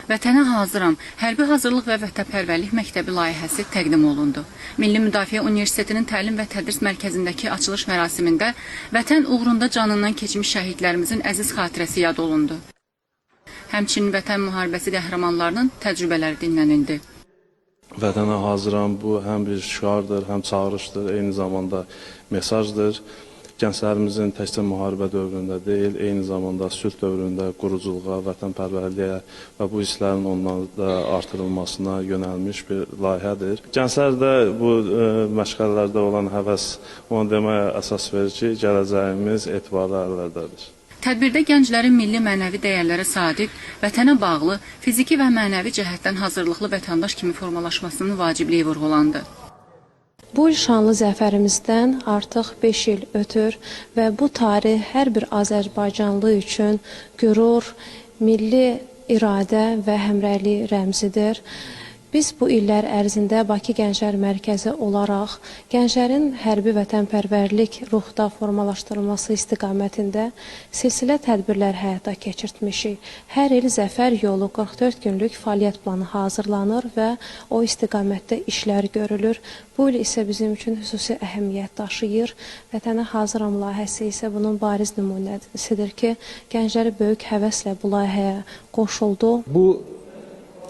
Vətənə hazıram, hərbi hazırlıq və vətənpərvərlik məktəbi layihəsi təqdim olundu. Milli Müdafiə Universitetinin Təlim və Tədris Mərkəzindəki açılış mərasimində vətən uğrunda canından keçmiş şəhidlərimizin əziz xatirəsi yad olundu. Həmçinin vətən müharibəsi qəhrəmanlarının təcrübələri dinlənildi. Vətənə hazıram, bu həm bir şüardır, həm çağırışdır, eyni zamanda mesajdır. Gənclərimizin təkcə müharibə dövründə deyil, eyni zamanda sülh dövründə quruculuğa, vətənpərvərliyə və bu hisslərin onlarda artırılmasına yönəlmiş bir layihədir. Gənclər də bu məşğələlərdə olan həvəs onu deməyə əsas verir ki, gələcəyimiz etibarlı əllərdədir. Tədbirdə gənclərin milli mənəvi dəyərlərə sadiq, vətənə bağlı, fiziki və mənəvi cəhətdən hazırlıqlı vətəndaş kimi formalaşmasının vacibliyi vurğulandı. Bu il şanlı zəfərimizdən artıq 5 il ötür və bu tarix hər bir Azərbaycanlı üçün qürur, milli iradə və həmrəylik rəmzidir. Biz bu illər ərzində Bakı Gənclər Mərkəzi olaraq gənclərin hərbi vətənpərvərlik ruhda formalaşdırılması istiqamətində silsilə tədbirlər həyata keçirtmişik. Hər il Zəfər yolu 44 günlük fəaliyyət planı hazırlanır və o istiqamətdə işlər görülür. Bu il isə bizim üçün xüsusi əhəmiyyət daşıyır. Vətənə hazıram layihəsi isə bunun bariz nümunəsidir ki, gəncləri böyük həvəslə bu layihəyə qoşuldu. Bu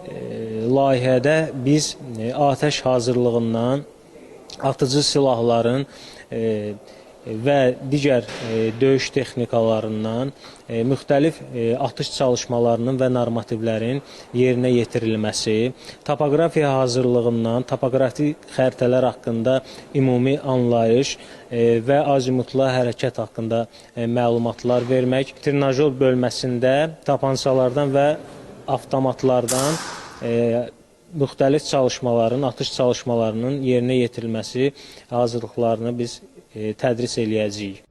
layihədə biz atəş hazırlığından, atıcı silahların və digər döyüş texnikalarından, müxtəlif atış çalışmalarının və normativlərin yerinə yetirilməsi, topoqrafiya hazırlığından, topoqrafik xəritələr haqqında ümumi anlayış və azimutla hərəkət haqqında məlumatlar vermək, trinajör bölməsində tapançalardan və avtomatlardan müxtəlif çalışmaların, atış çalışmalarının yerinə yetirilməsi hazırlıqlarını biz tədris eləyəcəyik.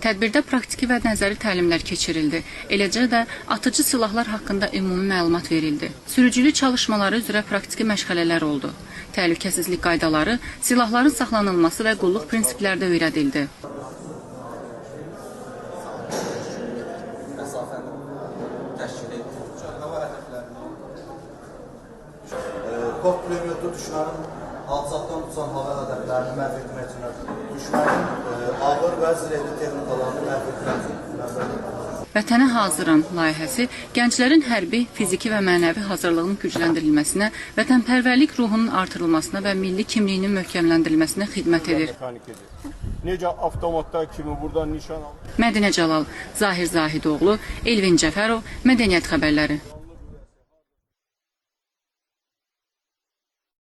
Tədbirdə praktiki və nəzəri təlimlər keçirildi. Eləcə də atıcı silahlar haqqında ümumi məlumat verildi. Sürücülük çalışmaları üzrə praktiki məşğələlər oldu. Təhlükəsizlik qaydaları, silahların saxlanılması və qulluq prinsiplərdə öyrədildi. Kod pulemyotu düşmənin alçaqdan tutan hava hədəflərini məhv etmək üçün düşmənin ağır və zirehli texnikalarını məhv etmək üçün Vətənə hazıram layihəsi gənclərin hərbi, fiziki və mənəvi hazırlığının gücləndirilməsinə, vətənpərvərlik ruhunun artırılmasına və milli kimliyinin möhkəmləndirilməsinə xidmət edir. Necə avtomatlar kimi buradan nişan alır. Mədinə Cəlal, Zahir Zahidoğlu, Elvin Cəfərov, Mədəniyyət xəbərləri.